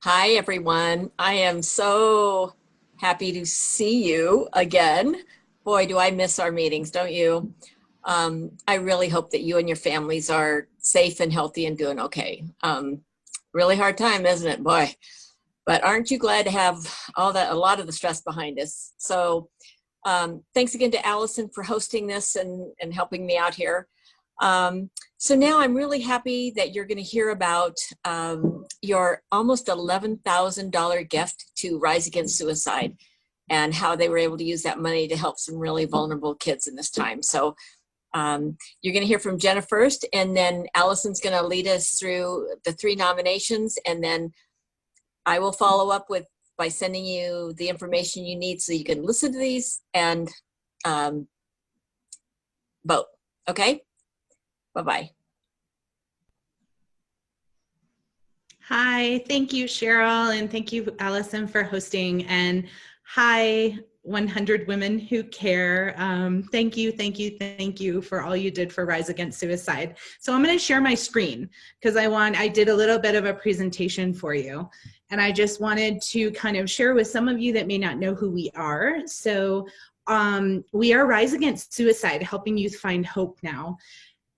Hi, everyone. I am so happy to see you again. Boy, do I miss our meetings, don't you? I really hope that you and your families are safe and healthy and doing okay. Really hard time, isn't it, boy? But aren't you glad to have a lot of the stress behind us? So thanks again to Allison for hosting this and helping me out here. So now I'm really happy that you're going to hear about your almost $11,000 gift to Rise Against Suicide and how they were able to use that money to help some really vulnerable kids in this time. So you're going to hear from Jenna first, and then Allison's going to lead us through the three nominations, and then I will follow up by sending you the information you need so you can listen to these and vote. Okay? Bye-bye. Hi, thank you, Cheryl, and thank you, Allison, for hosting. And hi, 100 Women Who Care. Thank you for all you did for Rise Against Suicide. So I'm going to share my screen because I did a little bit of a presentation for you. And I just wanted to kind of share with some of you that may not know who we are. So we are Rise Against Suicide, helping youth find hope now.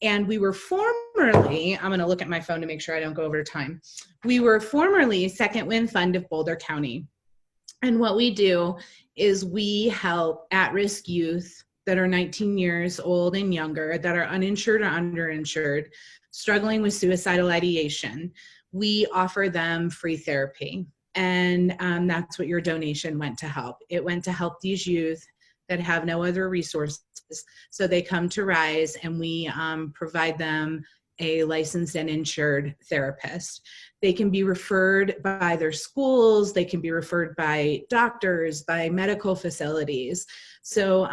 And we were formerly, I'm going to look at my phone to make sure I don't go over time. We were formerly Second Wind Fund of Boulder County. And what we do is we help at-risk youth that are 19 years old and younger, that are uninsured or underinsured, struggling with suicidal ideation. We offer them free therapy. And that's what your donation went to help. It went to help these youth that have no other resources. So they come to Rise and we provide them a licensed and insured therapist. They can be referred by their schools, they can be referred by doctors, by medical facilities. So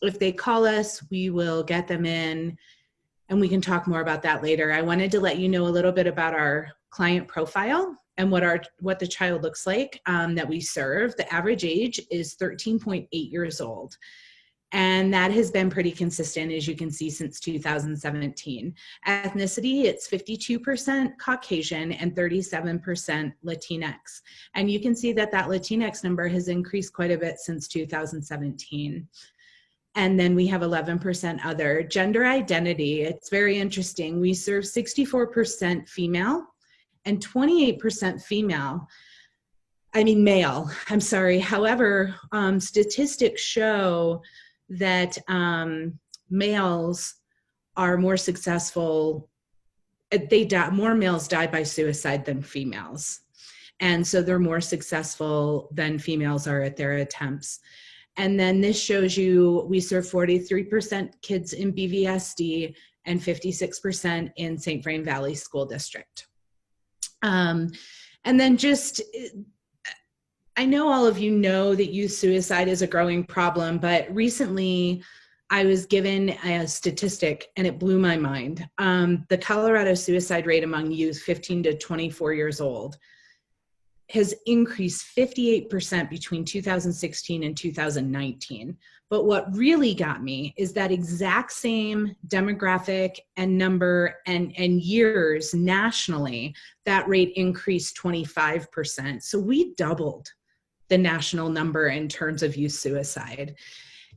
if they call us, we will get them in, and we can talk more about that later. I wanted to let you know a little bit about our client profile and what the child looks like that we serve. The average age is 13.8 years old. And that has been pretty consistent, as you can see, since 2017. Ethnicity, it's 52% Caucasian and 37% Latinx. And you can see that Latinx number has increased quite a bit since 2017. And then we have 11% other. Gender identity, it's very interesting. We serve 64% female and 28% male, I'm sorry. However, statistics show that males are more successful. More males die by suicide than females. And so they're more successful than females are at their attempts. And then this shows you we serve 43% kids in BVSD and 56% in St. Vrain Valley School District. And then I know all of you know that youth suicide is a growing problem, but recently I was given a statistic and it blew my mind. The Colorado suicide rate among youth 15 to 24 years old has increased 58% between 2016 and 2019. But what really got me is that exact same demographic and number and years nationally, that rate increased 25%. So we doubled the national number in terms of youth suicide.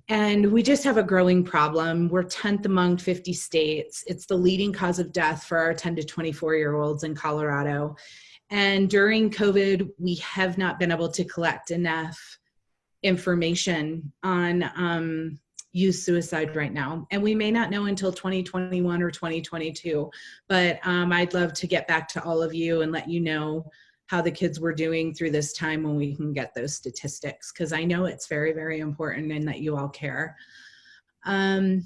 And we just have a growing problem. We're 10th among 50 states. It's the leading cause of death for our 10 to 24-year-olds in Colorado. And during COVID, we have not been able to collect enough information on youth suicide right now. And we may not know until 2021 or 2022, but I'd love to get back to all of you and let you know how the kids were doing through this time when we can get those statistics, because I know it's very, very important and that you all care. And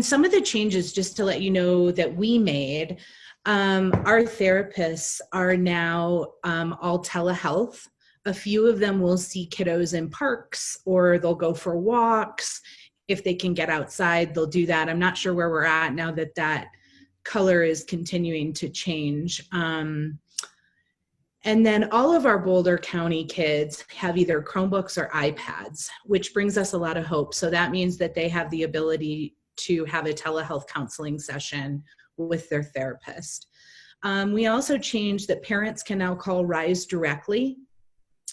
some of the changes, just to let you know, that we made, our therapists are now all telehealth. A few of them will see kiddos in parks, or they'll go for walks. If they can get outside, they'll do that. I'm not sure where we're at now that color is continuing to change. And then all of our Boulder County kids have either Chromebooks or iPads, which brings us a lot of hope. So that means that they have the ability to have a telehealth counseling session with their therapist. We also changed that parents can now call RISE directly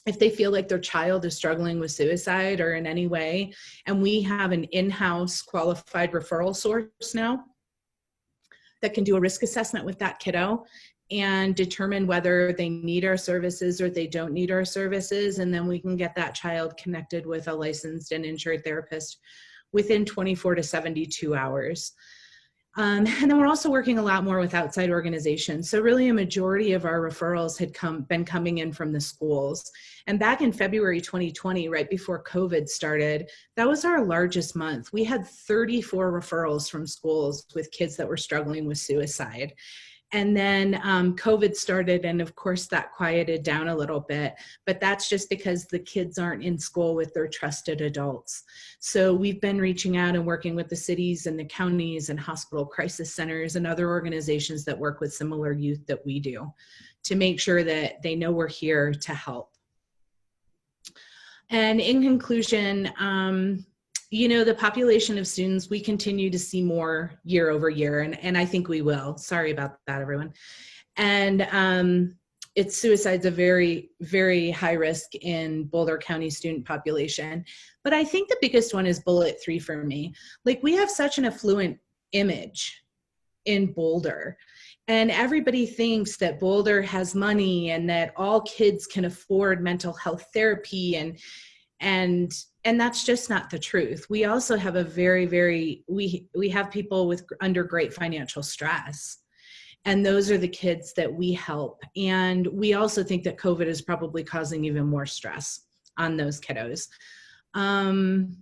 if they feel like their child is struggling with suicide or in any way. And we have an in-house qualified referral source now that can do a risk assessment with that kiddo and determine whether they need our services or they don't need our services. And then we can get that child connected with a licensed and insured therapist within 24 to 72 hours. And then we're also working a lot more with outside organizations. So really a majority of our referrals had been coming in from the schools. And back in February 2020, right before COVID started, that was our largest month. We had 34 referrals from schools with kids that were struggling with suicide. And then COVID started, and of course that quieted down a little bit, but that's just because the kids aren't in school with their trusted adults. So we've been reaching out and working with the cities and the counties and hospital crisis centers and other organizations that work with similar youth that we do to make sure that they know we're here to help. And in conclusion, you know, the population of students, we continue to see more year over year, and I think we will. Sorry about that, everyone. And suicide's a very, very high risk in Boulder County student population. But I think the biggest one is bullet 3 for me. Like, we have such an affluent image in Boulder, and everybody thinks that Boulder has money and that all kids can afford mental health therapy, and that's just not the truth. We also have a we have people under great financial stress. And those are the kids that we help. And we also think that COVID is probably causing even more stress on those kiddos. And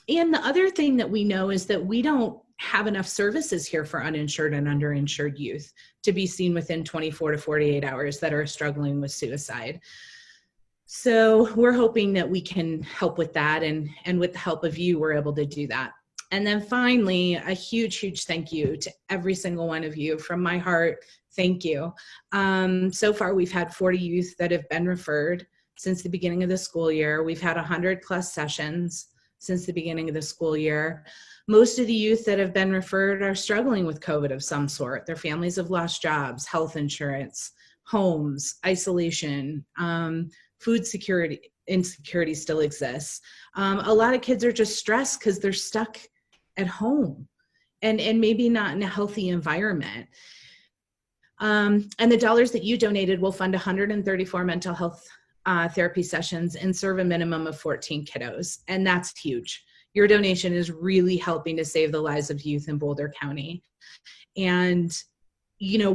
the other thing that we know is that we don't have enough services here for uninsured and underinsured youth to be seen within 24 to 48 hours that are struggling with suicide. So we're hoping that we can help with that, and with the help of you, we're able to do that. And then finally, a huge, huge thank you to every single one of you from my heart. Thank you. So far, we've had 40 youth that have been referred since the beginning of the school year. We've had 100+ sessions since the beginning of the school year. Most of the youth that have been referred are struggling with COVID of some sort. Their families have lost jobs, health insurance, homes, isolation, food insecurity still exists. A lot of kids are just stressed because they're stuck at home and maybe not in a healthy environment. And the dollars that you donated will fund 134 mental health therapy sessions and serve a minimum of 14 kiddos. And that's huge. Your donation is really helping to save the lives of youth in Boulder County. And, you know,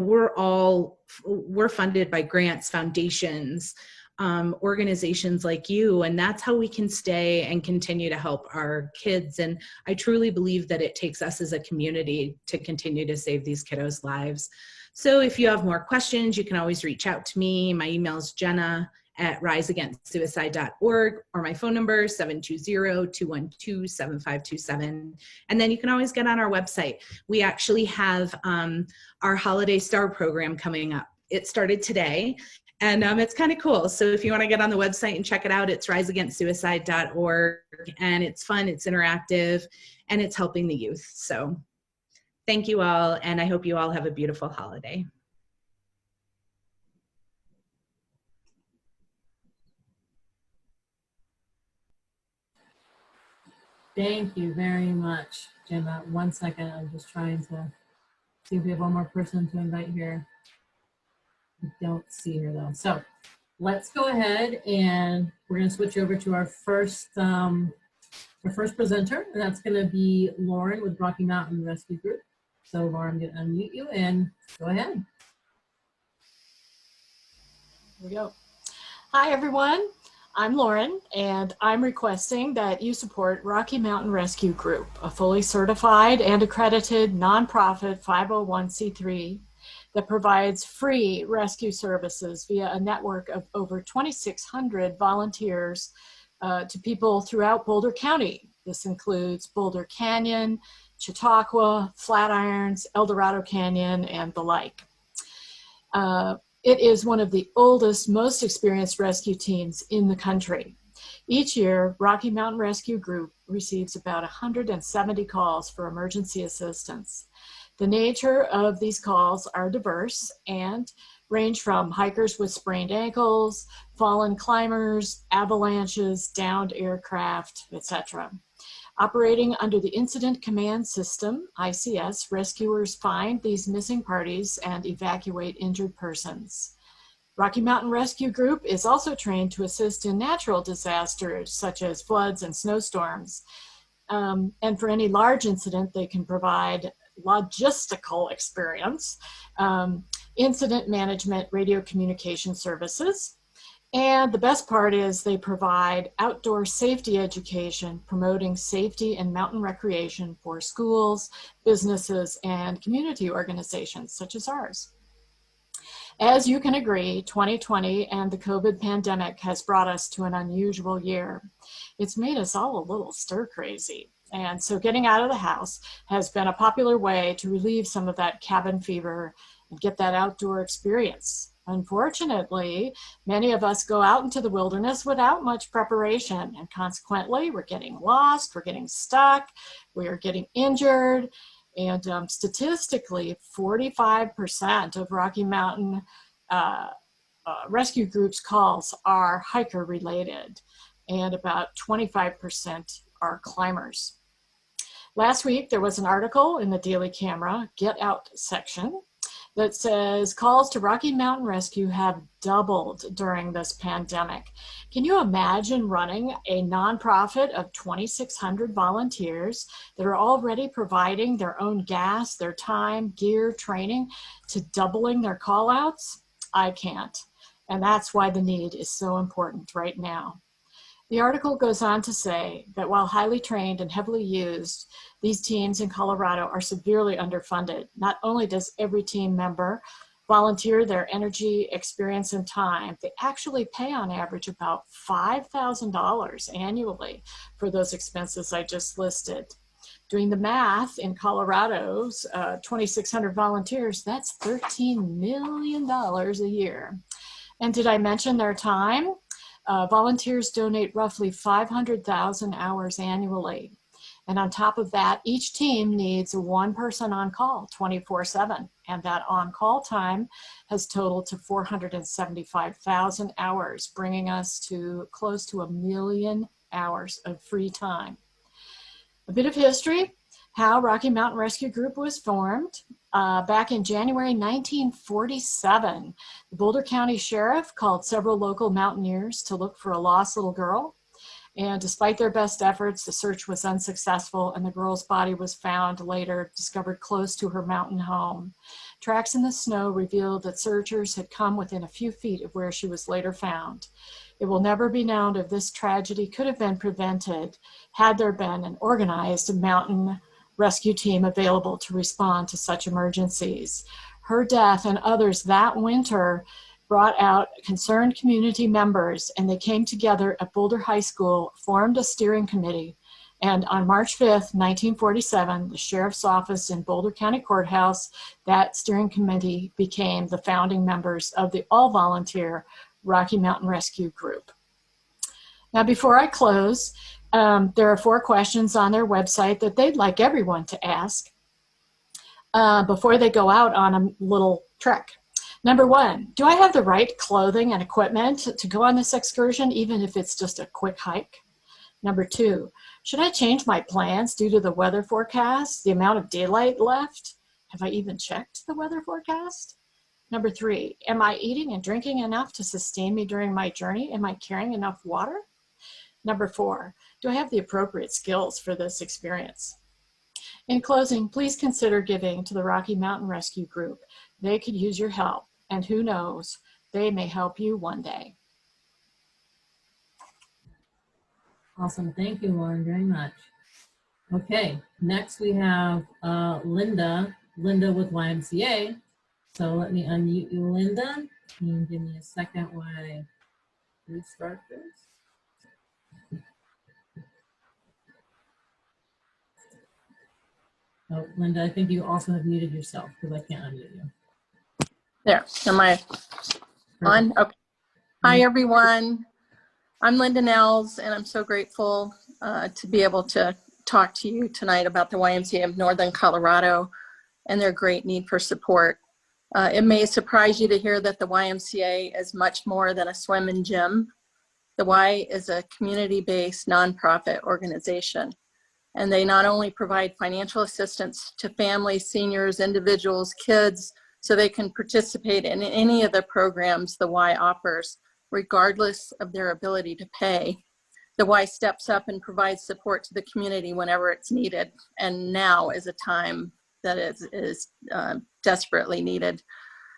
we're funded by grants, foundations, organizations like you, and that's how we can stay and continue to help our kids. And I truly believe that it takes us as a community to continue to save these kiddos' lives. So if you have more questions, you can always reach out to me. My email is jenna@riseagainstsuicide.org, or my phone number 720-212-7527. And then you can always get on our website. We actually have our Holiday Star program coming up. It started today. And it's kind of cool. So if you want to get on the website and check it out, it's riseagainstsuicide.org. And it's fun, it's interactive, and it's helping the youth. So thank you all, and I hope you all have a beautiful holiday. Thank you very much, Gemma. 1 second, I'm just trying to see if we have one more person to invite here. I don't see her though. So let's go ahead and we're going to switch over to our first presenter, and that's going to be Lauren with Rocky Mountain Rescue Group. So Lauren, I'm going to unmute you and go ahead. Here we go. Hi, everyone. I'm Lauren, and I'm requesting that you support Rocky Mountain Rescue Group, a fully certified and accredited nonprofit 501c3 that provides free rescue services via a network of over 2,600 volunteers to people throughout Boulder County. This includes Boulder Canyon, Chautauqua, Flatirons, El Dorado Canyon, and the like. It is one of the oldest, most experienced rescue teams in the country. Each year, Rocky Mountain Rescue Group receives about 170 calls for emergency assistance. The nature of these calls are diverse and range from hikers with sprained ankles, fallen climbers, avalanches, downed aircraft, etc. Operating under the Incident Command System, ICS, rescuers find these missing parties and evacuate injured persons. Rocky Mountain Rescue Group is also trained to assist in natural disasters such as floods and snowstorms. And for any large incident, they can provide logistical experience, incident management, radio communication services. And the best part is they provide outdoor safety education, promoting safety and mountain recreation for schools, businesses, and community organizations such as ours. As you can agree, 2020 and the COVID pandemic has brought us to an unusual year. It's made us all a little stir crazy. And so getting out of the house has been a popular way to relieve some of that cabin fever and get that outdoor experience. Unfortunately, many of us go out into the wilderness without much preparation, and consequently, we're getting lost, we're getting stuck, we are getting injured, and statistically, 45% of Rocky Mountain Rescue Group's calls are hiker related, and about 25% are climbers. Last week, there was an article in the Daily Camera Get Out section that says calls to Rocky Mountain Rescue have doubled during this pandemic. Can you imagine running a nonprofit of 2,600 volunteers that are already providing their own gas, their time, gear, training to doubling their call outs? I can't. And that's why the need is so important right now. The article goes on to say that while highly trained and heavily used, these teams in Colorado are severely underfunded. Not only does every team member volunteer their energy, experience, and time, they actually pay on average about $5,000 annually for those expenses I just listed. Doing the math, in Colorado's 2,600 volunteers, that's $13 million a year. And did I mention their time? Volunteers donate roughly 500,000 hours annually. And on top of that, each team needs one person on call 24/7. And that on-call time has totaled to 475,000 hours, bringing us to close to 1 million hours of free time. A bit of history, how Rocky Mountain Rescue Group was formed. Back in January 1947, the Boulder County Sheriff called several local mountaineers to look for a lost little girl. And despite their best efforts, the search was unsuccessful, and the girl's body was found later, discovered close to her mountain home. Tracks in the snow revealed that searchers had come within a few feet of where she was later found. It will never be known if this tragedy could have been prevented had there been an organized mountain rescue team available to respond to such emergencies. Her death and others that winter brought out concerned community members, and they came together at Boulder High School, formed a steering committee, and on March 5th, 1947, the Sheriff's Office in Boulder County Courthouse, that steering committee became the founding members of the all-volunteer Rocky Mountain Rescue Group. Now, before I close, there are 4 questions on their website that they'd like everyone to ask before they go out on a little trek. Number 1, do I have the right clothing and equipment to go on this excursion, even if it's just a quick hike? Number 2, should I change my plans due to the weather forecast, the amount of daylight left? Have I even checked the weather forecast? Number 3, am I eating and drinking enough to sustain me during my journey? Am I carrying enough water? Number 4, do I have the appropriate skills for this experience? In closing, please consider giving to the Rocky Mountain Rescue Group. They could use your help, and who knows, they may help you one day. Awesome. Thank you, Lauren, very much. Okay, next we have Linda with YMCA. So let me unmute you, Linda. Can you give me a second while I restart this? Oh, Linda, I think you also have muted yourself because I can't unmute you. There, am I on? Okay. Hi, everyone. I'm Linda Nels, and I'm so grateful to be able to talk to you tonight about the YMCA of Northern Colorado. and their great need for support. It may surprise you to hear that the YMCA is much more than a swim and gym. The Y is a community-based nonprofit organization, and they not only provide financial assistance to families, seniors, individuals, kids, so they can participate in any of the programs the Y offers, regardless of their ability to pay. The Y steps up and provides support to the community whenever it's needed, and now is a time that is desperately needed.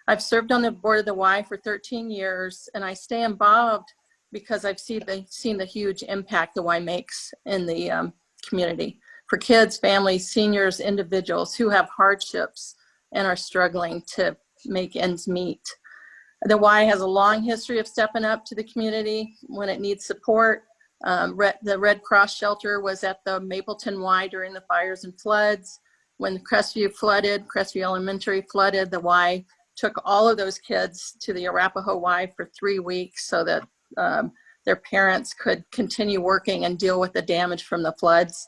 I've served on the board of the Y for 13 years, and I stay involved because I've seen the huge impact the Y makes in the community for kids, families, seniors, individuals who have hardships and are struggling to make ends meet. The Y has a long history of stepping up to the community when it needs support. The Red Cross shelter was at the Mapleton Y during the fires and floods. When Crestview Elementary flooded, the Y took all of those kids to the Arapahoe Y for 3 weeks so that their parents could continue working and deal with the damage from the floods.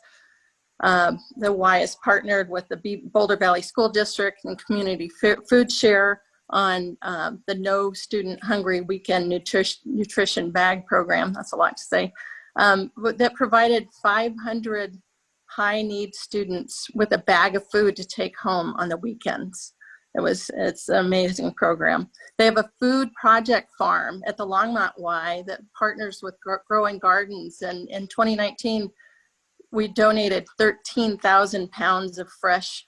The Y is partnered with the Boulder Valley School District and Community Food Share on the No Student Hungry Weekend Nutrition Bag Program. That's a lot to say. That provided 500 high-need students with a bag of food to take home on the weekends. It's an amazing program. They have a food project farm at the Longmont Y that partners with Growing Gardens, and in 2019, we donated 13,000 pounds of fresh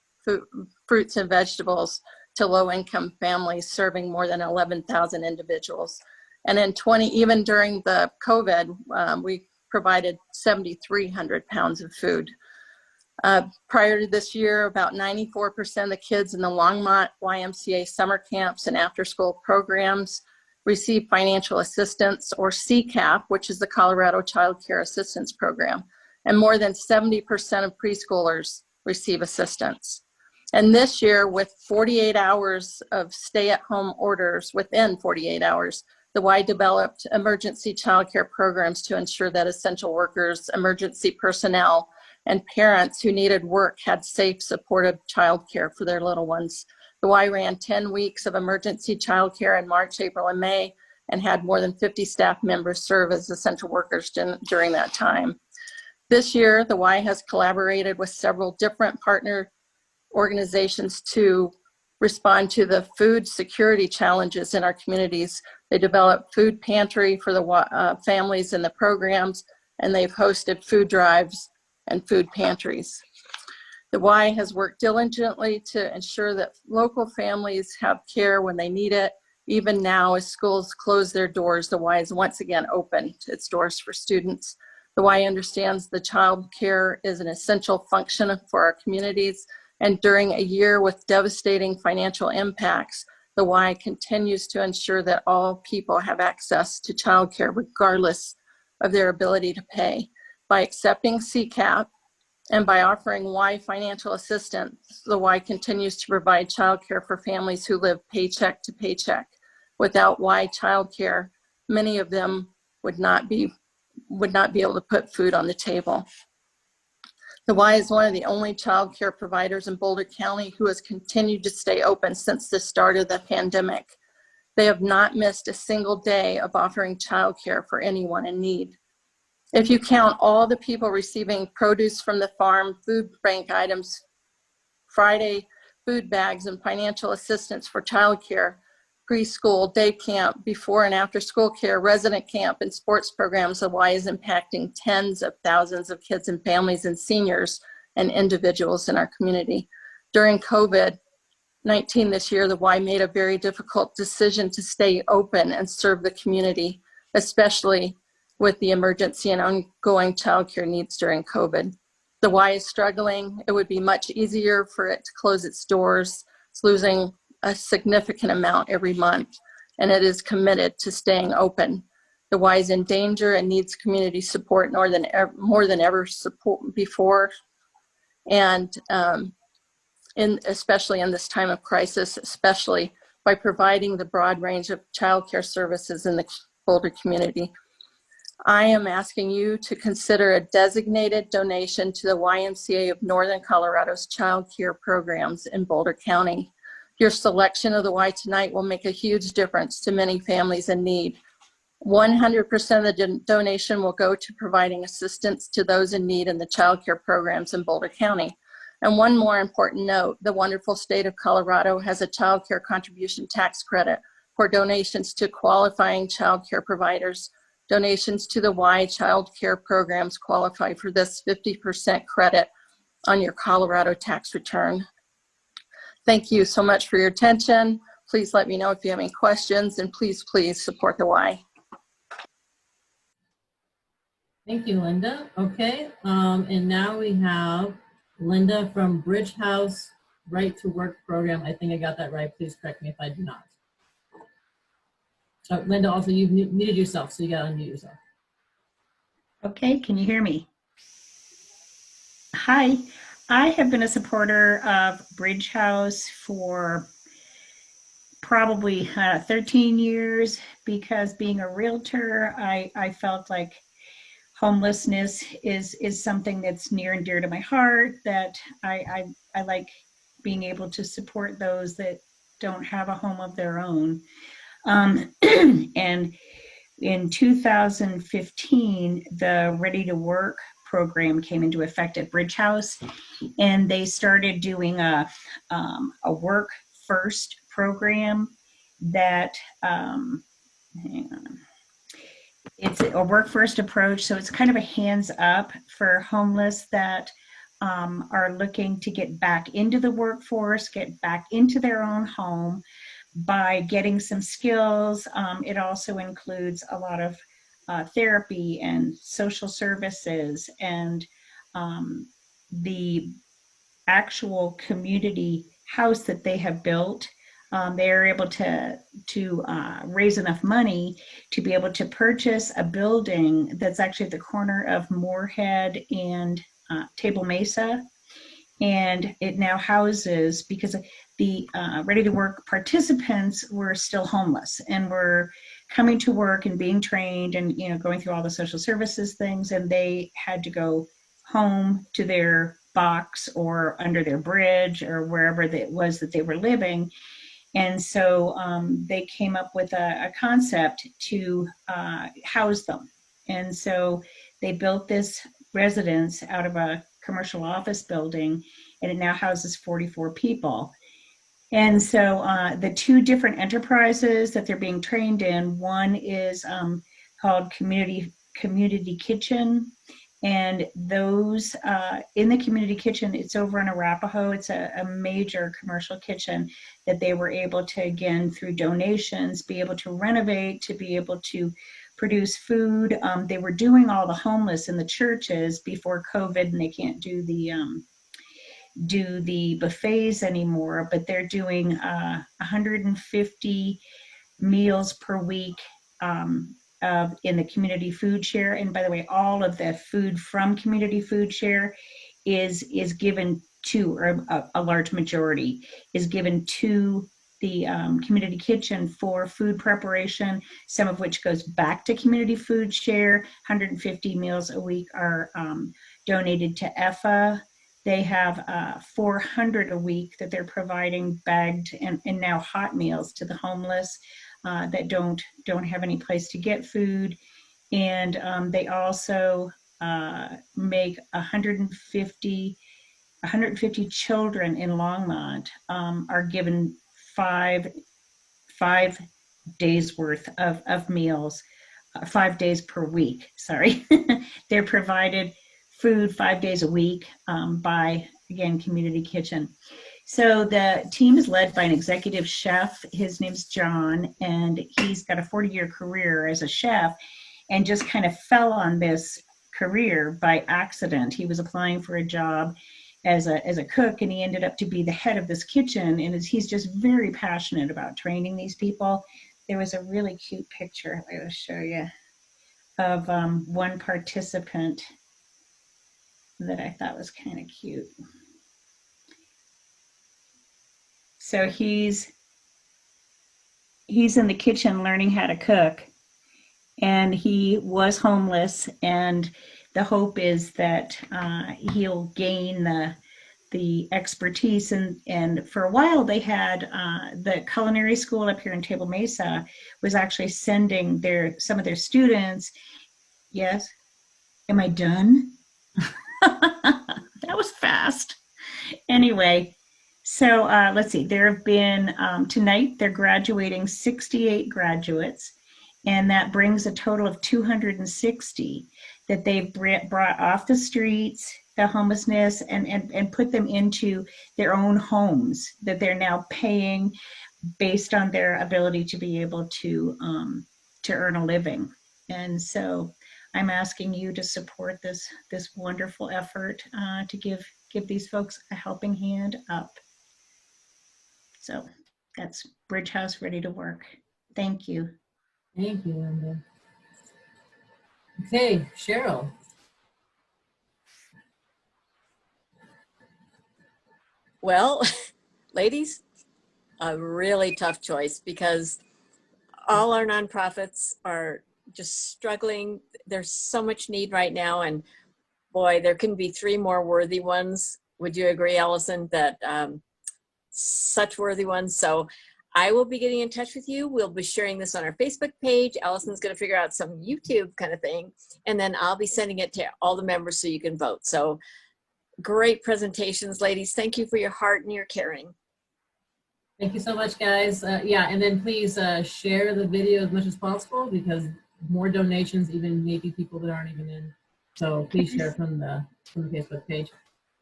fruits and vegetables to low-income families, serving more than 11,000 individuals. And even during the COVID, we provided 7,300 pounds of food. Prior to this year, about 94% of the kids in the Longmont YMCA summer camps and after-school programs receive financial assistance, or CCAP, which is the Colorado Child Care Assistance Program. And more than 70% of preschoolers receive assistance. And this year, with 48 hours of stay-at-home orders, within 48 hours, the Y developed emergency childcare programs to ensure that essential workers, emergency personnel, and parents who needed work had safe, supportive childcare for their little ones. The Y ran 10 weeks of emergency childcare in March, April, and May, and had more than 50 staff members serve as essential workers during that time. This year, the Y has collaborated with several different partner organizations to respond to the food security challenges in our communities. They developed food pantry for the families in the programs, and they've hosted food drives and food pantries. The Y has worked diligently to ensure that local families have care when they need it. Even now, as schools close their doors, the Y is once again opened its doors for students. The Y understands the child care is an essential function for our communities, and during a year with devastating financial impacts, the Y continues to ensure that all people have access to child care regardless of their ability to pay. By accepting CCAP and by offering Y financial assistance, the Y continues to provide child care for families who live paycheck to paycheck. Without Y child care, many of them would not be able to put food on the table. The Y is one of the only child care providers in Boulder County who has continued to stay open since the start of the pandemic. They have not missed a single day of offering child care for anyone in need. If you count all the people receiving produce from the farm, food bank items, Friday food bags, and financial assistance for child care, preschool, day camp, before and after school care, resident camp, and sports programs, the Y is impacting tens of thousands of kids and families and seniors and individuals in our community. During COVID-19 this year, the Y made a very difficult decision to stay open and serve the community, especially with the emergency and ongoing childcare needs during COVID. The Y is struggling. It would be much easier for it to close its doors. It's losing a significant amount every month, and it is committed to staying open. The Y is in danger and needs community support more than ever before, and especially in this time of crisis, especially by providing the broad range of childcare services in the Boulder community. I am asking you to consider a designated donation to the YMCA of Northern Colorado's child care programs in Boulder County. Your selection of the Y tonight will make a huge difference to many families in need. 100% of the donation will go to providing assistance to those in need in the child care programs in Boulder County. And one more important note, the wonderful state of Colorado has a child care contribution tax credit for donations to qualifying child care providers. Donations to the Y child care programs qualify for this 50% credit on your Colorado tax return. Thank you so much for your attention. Please let me know if you have any questions, and please support the Y. Thank you, Linda. Okay, and now we have Linda from Bridgehouse Right to Work program. I think I got that right. Please correct me if I do not. Linda, also you've muted yourself, so you got to unmute yourself. Okay, can you hear me? Hi, I have been a supporter of Bridgehouse for probably 13 years because being a realtor, I felt like homelessness is something that's near and dear to my heart, that I like being able to support those that don't have a home of their own. And in 2015, the Ready to Work program came into effect at Bridgehouse, and they started doing a work first program that, hang on. It's a work first approach. So it's kind of a hands up for homeless that are looking to get back into the workforce, get back into their own home by getting some skills. It also includes a lot of therapy and social services, and the actual community house that they have built. They are able to raise enough money to be able to purchase a building that's actually at the corner of Moorhead and Table Mesa. And it now houses, because the Ready to Work participants were still homeless and were coming to work and being trained and, you know, going through all the social services things, and they had to go home to their box or under their bridge or wherever it was that they were living. And so they came up with a concept to house them. And so they built this residence out of a commercial office building, and it now houses 44 people. And so the two different enterprises that they're being trained in, one is called Community Kitchen. And those in the community kitchen, it's over in Arapahoe. It's a major commercial kitchen that they were able to, again, through donations, be able to renovate, to be able to produce food. They were doing all the homeless in the churches before COVID, and they can't do the buffets anymore, but they're doing 150 meals per week in the community food share. And by the way, all of the food from community food share is given to, or a large majority is given to the community kitchen for food preparation, some of which goes back to community food share. 150 meals a week are donated to EFA. They have 400 a week that they're providing bagged and now hot meals to the homeless that don't have any place to get food. And they also make 150 children in Longmont are given five days worth of meals, 5 days per week, sorry. They're provided food 5 days a week by, again, Community Kitchen. So the team is led by an executive chef. His name's John, and he's got a 40-year career as a chef and just kind of fell on this career by accident. He was applying for a job as a cook, and he ended up to be the head of this kitchen, and he's just very passionate about training these people. There was a really cute picture I will show you of one participant that I thought was kind of cute. So he's in the kitchen learning how to cook, and he was homeless, and the hope is that he'll gain the expertise. And for a while they had the culinary school up here in Table Mesa was actually sending some of their students. Yes, am I done? That was fast. Anyway, so let's see, there have been tonight they're graduating 68 graduates, and that brings a total of 260 that they've brought off the streets, the homelessness, and put them into their own homes that they're now paying based on their ability to be able to earn a living. And so I'm asking you to support this wonderful effort to give these folks a helping hand up. So that's Bridgehouse ready to work. Thank you. Thank you, Linda. Okay, Cheryl. Well, ladies, a really tough choice because all our nonprofits are just struggling. There's so much need right now, and boy, there can be 3 more worthy ones. Would you agree, Allison, that such worthy ones? So I will be getting in touch with you. We'll be sharing this on our Facebook page. Allison's going to figure out some YouTube kind of thing, and then I'll be sending it to all the members so you can vote. So great presentations, ladies. Thank you for your heart and your caring. Thank you so much, guys. Yeah, and then please share the video as much as possible, because more donations, even maybe people that aren't even in. So please share from the Facebook page.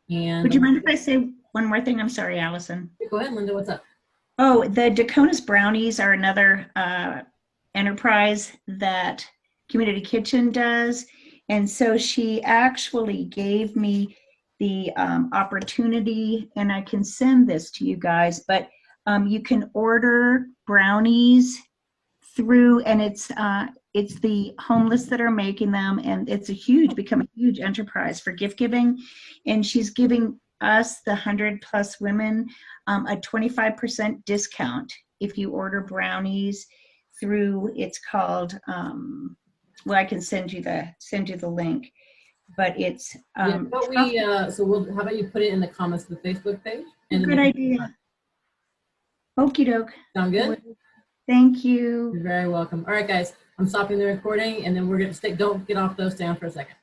And Would you mind if I say one more thing? I'm sorry, Allison. go ahead, Linda. What's up? Oh, the Dakota's Brownies are another enterprise that Community Kitchen does. And so she actually gave me the opportunity, and I can send this to you guys, but you can order brownies through, and it's the homeless that are making them, and it's become a huge enterprise for gift giving. And she's giving us, the 100+ women, a 25% discount if you order brownies through, it's called, well, I can send you the link, but it's Yeah, but how about you put it in the comments of the Facebook page? And good idea. Okie doke. Sound good? Thank you. You're very welcome. All right, guys, I'm stopping the recording, and then we're going to don't get off those down for a second.